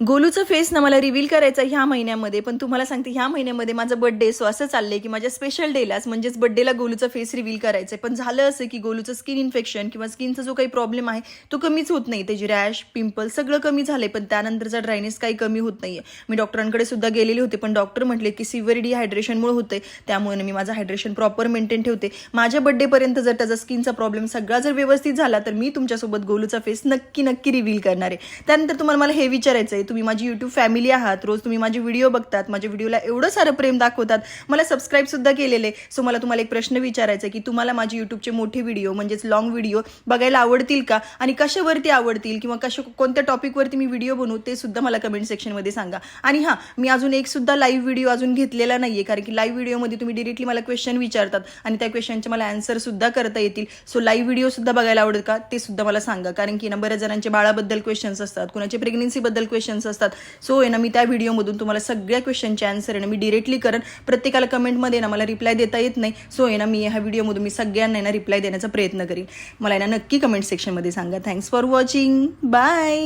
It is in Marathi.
गोलूचं फेस ना मला रिव्हील करायचं ह्या महिन्यामध्ये, पण तुम्हाला सांगते ह्या महिन्यामध्ये माझा बर्थडे, सो असं चाललंय की माझ्या स्पेशल डेलाच म्हणजेच बर्थडेला गोलूचा फेस रिव्हील करायचंय. पण झालं असं की गोलूचं स्किन इन्फेक्शन किंवा स्किनचा जो काही प्रॉब्लेम आहे तो कमीच होत नाही. त्याची रॅश, पिंपल सगळं कमी झालंय, पण त्यानंतरचा ड्रायनेस काही कमी होत नाहीये. मी डॉक्टरांकडे सुद्धा गेलेले होते, पण डॉक्टर म्हटले की सिव्हिअर डिहायड्रेशनमुळे होते, त्यामुळे मी माझं हायड्रेशन प्रॉपर मेंटेन ठेवते. माझ्या बर्थडेपर्यंत जर त्याचा स्किनचा प्रॉब्लेम सगळा जर व्यवस्थित झाला तर मी तुमच्यासोबत गोलूचा फेस नक्की रिव्हील करणार आहे. त्यानंतर तुम्हाला मला हे विचारायचं आहे, तुम्ही माझी युट्यूब फॅमिली आहात, रोज तुम्ही माझे व्हिडिओ बघतात, माझ्या व्हिडिओला एवढं सारं प्रेम दाखवतात, मला सबस्क्राईब सुद्धा केलेले. सो मला तुम्हाला एक प्रश्न विचारायचा आहे की तुम्हाला माझे युट्यूबचे मोठे व्हिडिओ म्हणजेच लॉंग व्हिडिओ बघायला आवडतील का, आणि कशावरती आवडतील किंवा कोणत्या टॉपिकवरती मी व्हिडिओ बनवू ते सुद्धा मला कमेंट सेक्शनमध्ये सांगा. आणि हां, मी अजून एक सुद्धा लाईव्ह व्हिडिओ अजून घेतलेला नाहीये, कारण की लाईव्ह व्हिडिओमध्ये तुम्ही डिरेक्टली मला क्वेश्चन विचारतात आणि त्या क्वेश्चनचे मला आन्सर सुद्धा करता येतील. सो लाईव्ह व्हिडिओ सुद्धा बघायला आवडेल का ते सुद्धा मला सांगा, कारण की ना बऱ्याच जणांचे बाळाबद्दल क्वेश्चन्स असतात, कुणाचे प्रेग्नन्सीबद्दल क्वेश्चन्स असतात. सो आहे ना मी त्या व्हिडिओमधून तुम्हाला सगळ्या क्वेश्चनचे आन्सर आहे ना मी डिरेक्टली करेन. प्रत्येकाला कमेंटमध्ये ना मला रिप्लाय देता येत नाही. सो आहे ना मी ह्या व्हिडिओमधून मी सगळ्यांना ना रिप्लाय देण्याचा प्रयत्न करीन. मला ना नक्की कमेंट सेक्शनमध्ये सांगा. Thanks for watching. बाय.